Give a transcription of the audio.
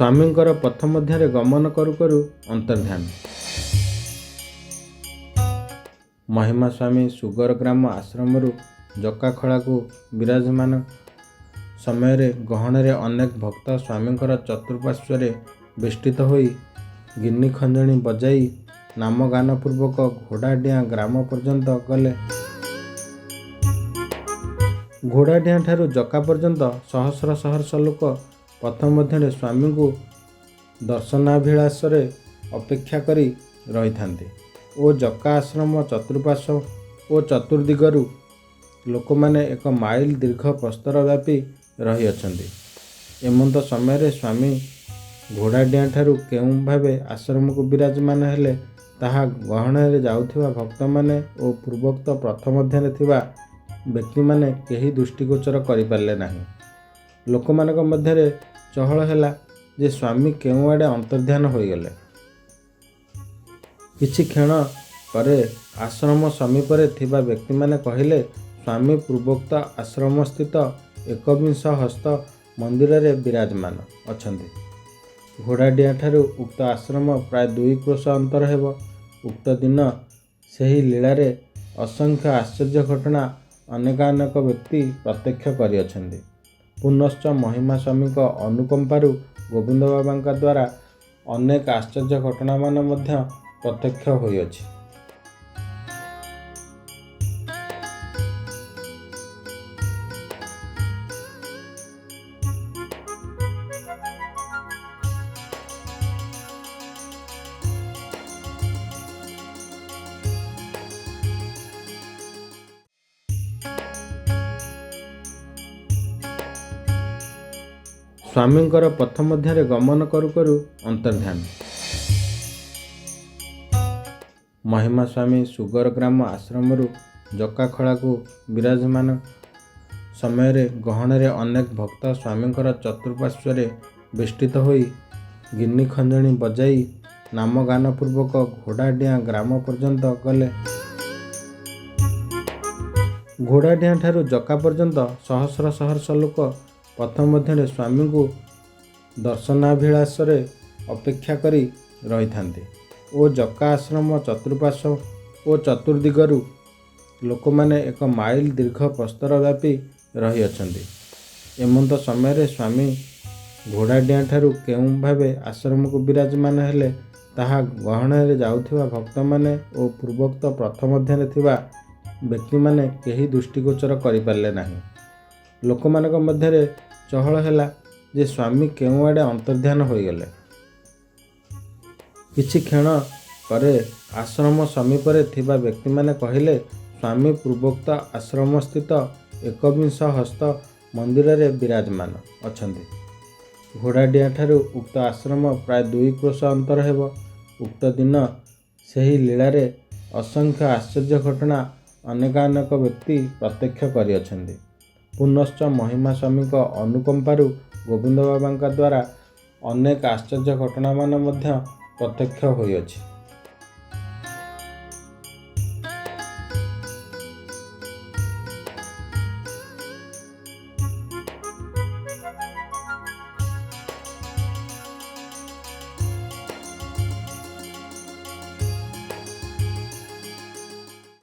ସ୍ୱାମୀଙ୍କର ପଥ ମଧ୍ୟରେ ଗମନ କରୁ କରୁ ଅନ୍ତର୍ଧ୍ୟାନ। ମହିମା ସ୍ୱାମୀ ସୁଗର ଗ୍ରାମ ଆଶ୍ରମରୁ ଜକାଖଳାକୁ ବିରାଜମାନ ସମୟରେ ଗହଣରେ ଅନେକ ଭକ୍ତ ସ୍ୱାମୀଙ୍କର ଚତୁଃପାର୍ଶ୍ୱରେ ବେଷ୍ଟିତ ହୋଇ ଗିନି ଖଞ୍ଜଣି ବଜାଇ ନାମଗାନପୂର୍ବକ ଘୋଡ଼ାଡିଆଁ ଗ୍ରାମ ପର୍ଯ୍ୟନ୍ତ ଗଲେ। ଘୋଡ଼ାଡିଆଁ ଠାରୁ ଜକା ପର୍ଯ୍ୟନ୍ତ ସହସ୍ର ସହସ୍ର ଲୋକ ପଥ ମଧ୍ୟରେ ସ୍ୱାମୀଙ୍କୁ ଦର୍ଶନାଭିଳାଷରେ ଅପେକ୍ଷା କରି ରହିଥାନ୍ତି ଓ ଜକା ଆଶ୍ରମ ଚତୁଃପାର୍ଶ୍ୱ ଓ ଚତୁର୍ଦିଗରୁ ଲୋକମାନେ 1 ମାଇଲ ଦୀର୍ଘ ପ୍ରସ୍ତର ବ୍ୟାପୀ ରହିଅଛନ୍ତି। ଏମନ୍ତ ସମୟରେ ସ୍ୱାମୀ ଘୋଡ଼ାଡିଆଁ ଠାରୁ କେଉଁ ଭାବେ ଆଶ୍ରମକୁ ବିରାଜମାନ ହେଲେ ତାହା ଗହଣରେ ଯାଉଥିବା ଭକ୍ତମାନେ ଓ ପୂର୍ବୋକ୍ତ ପଥ ମଧ୍ୟରେ ଥିବା ବ୍ୟକ୍ତିମାନେ କେହି ଦୃଷ୍ଟିଗୋଚର କରିପାରିଲେ ନାହିଁ। ଲୋକମାନଙ୍କ ମଧ୍ୟରେ ଚହଳ ହେଲା ଯେ ସ୍ୱାମୀ କେଉଁଆଡ଼େ ଅନ୍ତର୍ଧ୍ୟାନ ହୋଇଗଲେ। କିଛି କ୍ଷଣ ପରେ ଆଶ୍ରମ ସମୀପରେ ଥିବା ବ୍ୟକ୍ତିମାନେ କହିଲେ, ସ୍ୱାମୀ ପୂର୍ବୋକ୍ତ ଆଶ୍ରମସ୍ଥିତ 21 ହସ୍ତ ମନ୍ଦିରରେ ବିରାଜମାନ ଅଛନ୍ତି। ଘୋଡ଼ାଡିଆଁ ଠାରୁ ଉକ୍ତ ଆଶ୍ରମ ପ୍ରାୟ 2 କ୍ରୋଶ ଅନ୍ତର ହେବ। ଉକ୍ତ ଦିନ ସେହି ଲୀଳାରେ ଅସଂଖ୍ୟ ଆଶ୍ଚର୍ଯ୍ୟ ଘଟଣା ଅନେକାନେକ ବ୍ୟକ୍ତି ପ୍ରତ୍ୟକ୍ଷ କରିଅଛନ୍ତି। ପୁନଶ୍ଚ ମହିମା ସ୍ୱାମୀଙ୍କ ଅନୁକମ୍ପାରୁ ଗୋବିନ୍ଦ ବାବାଙ୍କ ଦ୍ୱାରା ଅନେକ ଆଶ୍ଚର୍ଯ୍ୟ ଘଟଣାମାନ ମଧ୍ୟ ପ୍ରତ୍ୟକ୍ଷ ହୋଇଅଛି। ସ୍ୱାମୀଙ୍କର ପଥ ମଧ୍ୟରେ ଗମନ କରୁ କରୁ ଅନ୍ତର୍ଧ୍ୟାନ। ମହିମା ସ୍ୱାମୀ ସୁଗର ଗ୍ରାମ ଆଶ୍ରମରୁ ଜକାଖଳାକୁ ବିରାଜମାନ ସମୟରେ ଗହଣରେ ଅନେକ ଭକ୍ତ ସ୍ୱାମୀଙ୍କର ଚତୁଃପାର୍ଶ୍ୱରେ ବେଷ୍ଟିତ ହୋଇ ଗିନି ଖଞ୍ଜଣି ବଜାଇ ନାମଗାନପୂର୍ବକ ଘୋଡ଼ାଡିଆଁ ଗ୍ରାମ ପର୍ଯ୍ୟନ୍ତ ଗଲେ। ଘୋଡ଼ାଡିଆଁ ଠାରୁ ଜକା ପର୍ଯ୍ୟନ୍ତ ସହସ୍ର ସହସ୍ର ଲୋକ ପଥ ମଧ୍ୟରେ ସ୍ୱାମୀଙ୍କୁ ଦର୍ଶନାଭିଳାଷରେ ଅପେକ୍ଷା କରି ରହିଥାନ୍ତି ଓ ଜକା ଆଶ୍ରମ ଚତୁଃପାର୍ଶ୍ୱ ଓ ଚତୁର୍ଦିଗରୁ ଲୋକମାନେ 1 ମାଇଲ ଦୀର୍ଘ ପ୍ରସ୍ତର ବ୍ୟାପୀ ରହିଅଛନ୍ତି। ଏମନ୍ତ ସମୟରେ ସ୍ୱାମୀ ଘୋଡ଼ାଡିଆଁ ଠାରୁ କେଉଁ ଭାବେ ଆଶ୍ରମକୁ ବିରାଜମାନ ହେଲେ ତାହା ଗହଣରେ ଯାଉଥିବା ଭକ୍ତମାନେ ଓ ପୂର୍ବୋକ୍ତ ପଥ ମଧ୍ୟରେ ଥିବା ବ୍ୟକ୍ତିମାନେ କେହି ଦୃଷ୍ଟିଗୋଚର କରିପାରିଲେ ନାହିଁ। ଲୋକମାନଙ୍କ ମଧ୍ୟରେ ଚହଳ ହେଲା ଯେ ସ୍ୱାମୀ କେଉଁଆଡ଼େ ଅନ୍ତର୍ଧ୍ୟାନ ହୋଇଗଲେ। କିଛି କ୍ଷଣ ପରେ ଆଶ୍ରମ ସମୀପରେ ଥିବା ବ୍ୟକ୍ତିମାନେ କହିଲେ, ସ୍ୱାମୀ ପୂର୍ବୋକ୍ତ ଆଶ୍ରମସ୍ଥିତ 21 ହସ୍ତ ମନ୍ଦିରରେ ବିରାଜମାନ ଅଛନ୍ତି। ଘୋଡ଼ାଡିଆଁ ଠାରୁ ଉକ୍ତ ଆଶ୍ରମ ପ୍ରାୟ 2 କ୍ରୋଶ ଅନ୍ତର ହେବ। ଉକ୍ତ ଦିନ ସେହି ଲୀଳାରେ ଅସଂଖ୍ୟ ଆଶ୍ଚର୍ଯ୍ୟ ଘଟଣା ଅନେକାନେକ ବ୍ୟକ୍ତି ପ୍ରତ୍ୟକ୍ଷ କରିଅଛନ୍ତି। ପୁନଶ୍ଚ ମହିମା ସ୍ୱାମୀଙ୍କ ଅନୁକମ୍ପାରୁ ଗୋବିନ୍ଦ ବାବାଙ୍କ ଦ୍ୱାରା ଅନେକ ଆଶ୍ଚର୍ଯ୍ୟ ଘଟଣାମାନ ମଧ୍ୟ ପ୍ରତ୍ୟକ୍ଷ ହୋଇଅଛି।